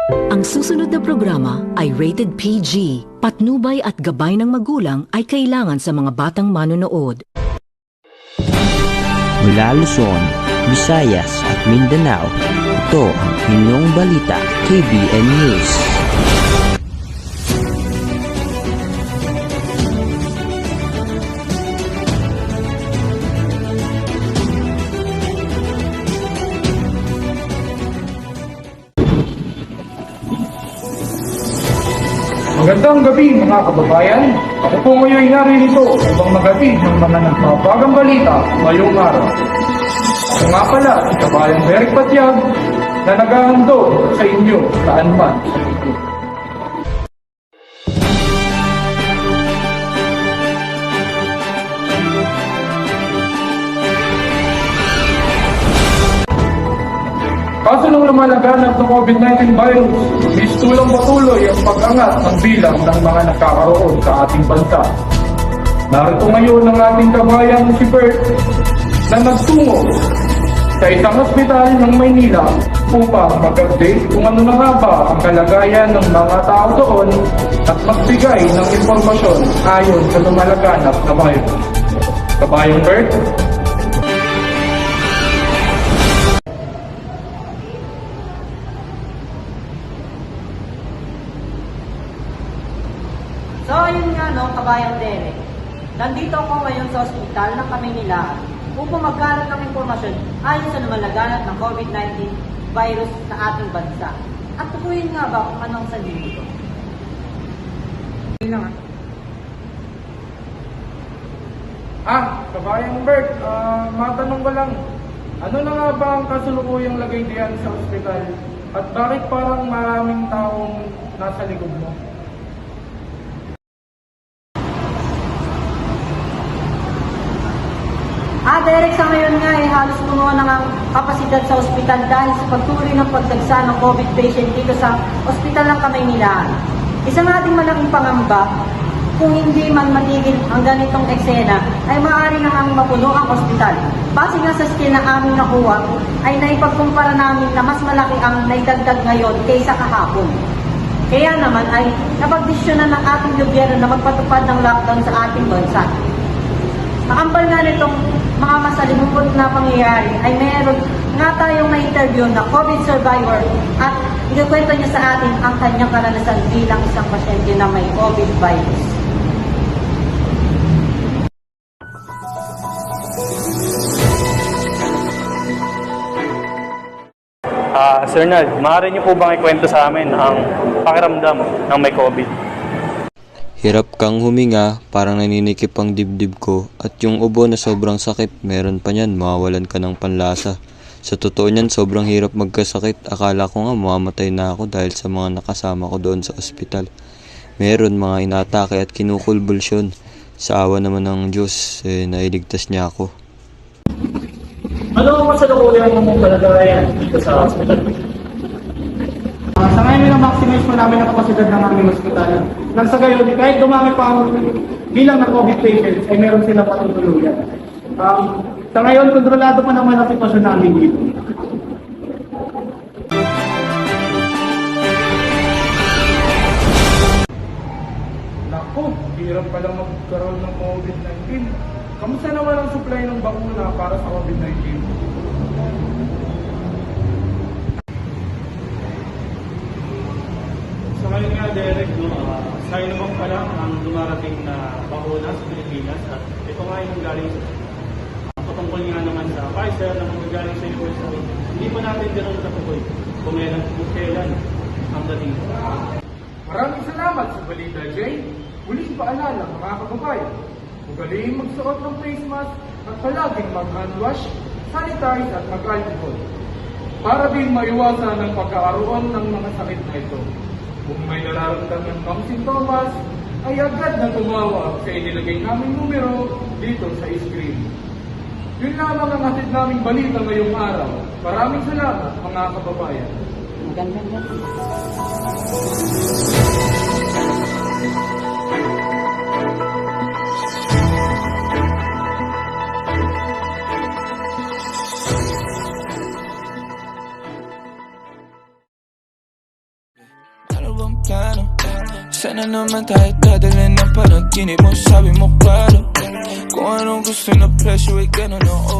Ang susunod na programa ay rated PG. Patnubay at gabay ng magulang ay kailangan sa mga batang manonood. Mula Luzon, Visayas at Mindanao, ito ang inyong balita, KBN News. Magandang gabi mga kababayan. Ako po ngayon naririto upang magatid ng mga nagbabagang balita ngayong araw. Ako nga pala, si Kabayang Derek Patiag na naghahandog sa inyo saan man sa mundo. Kaso nung lumalaganap ng COVID-19 virus, mistulang patuloy ang pag-angat ng bilang ng mga nakakaroon sa ating bansa. Narito ngayon ang ating kabayang si Bert na nagtungo sa isang ospital ng Maynila upang mag-update kung ano na nga ba ang kalagayan ng mga tao doon at magbigay ng impormasyon ayon sa lumalaganap na virus. Kabayang Bert? So, ayun nga, no, Kabayang Derek. Nandito ako ngayon sa ospital ng Kamaynilaan upang magkaroon ng impormasyon ayon sa lumalaganap ng COVID-19 virus sa ating bansa. At tukuyin nga ba kung anong sandinig ito? Kabayang Bert, matanong ko lang, ano na nga ba ang kasulukuyang lagay diyan sa ospital? At bakit parang maraming taong nasa likod mo? Derek, sa ngayon nga halos puno na ang kapasidad sa ospital dahil sa pagtuloy ng pagdagsa ng COVID patient dito sa ospital ng Kamaynilaan. Isang ating malaking pangamba, kung hindi man matigil ang ganitong eksena, ay maaari na aming mapuno ang ospital. Base nga sa skill na aming nakuha, ay naipagkumpara namin na mas malaki ang naidagdag ngayon kaysa kahapon. Kaya naman ay napagdesisyonan ng ating gobyerno na magpatupad ng lockdown sa ating bansa. Makambal nga nitong mga masalimuot na pangyayari ay meron nga tayong na-interview na COVID survivor at ikukwento niya sa atin ang kanyang karanasan bilang isang pasyente na may COVID virus. Sir Nal, maaari niyo po bang ikwento sa amin ang pakiramdam ng may COVID? Hirap kang huminga, parang naninikip ang dibdib ko, at yung ubo na sobrang sakit, meron pa niyan, mawawalan ka ng panlasa. Sa totoo niyan, sobrang hirap magkasakit. Akala ko nga mamamatay na ako dahil sa mga nakasama ko doon sa ospital. Meron mga inatake at kinukulbulsyon. Sa awa naman ng Diyos, nailigtas niya ako. Ano ang masalukuyan mong kalagayan dito sa ospital? Sa ngayon na maximize po namin ang kapasidad ng aming ospital. Nang sa gayon, kahit dumami pa ang bilang ng COVID patients, ay meron silang patutuluyan. Sa ngayon, kontrolado pa naman ang sitwasyon namin dito. Naku, hirap palang magkaroon ng COVID-19. Kamusta naman ang supply ng bakuna para sa COVID-19? Sa ngayon nga, Derek, Sinovac pa lang ang dumarating na bakuna sa Pilipinas at ito nga yung galing ang patungkol nga naman sa Pfizer na magagaling sa US. Hindi pa natin ganun katukoy kung kailan ang dating. Maraming salamat sa balita, Jay. Muling paalala mga kababayan, magaling magsuot ng face mask at palaging mag-hand wash, sanitize at mag-alcohol para din maiwasan ang pagkakaroon ng mga sakit na ito. Kung may nararamdaman kang sintomas, ay agad na tumawag sa inilagay naming numero dito sa screen. Yun lamang ang hatid naming balita ngayong araw. Maraming salamat mga kababayan. Magandang gabi. plano. Sana naman tayo dadalhin ng panaginip mo, sabi mo klaro. Kung anong gusto na presyo ay ganun, oo.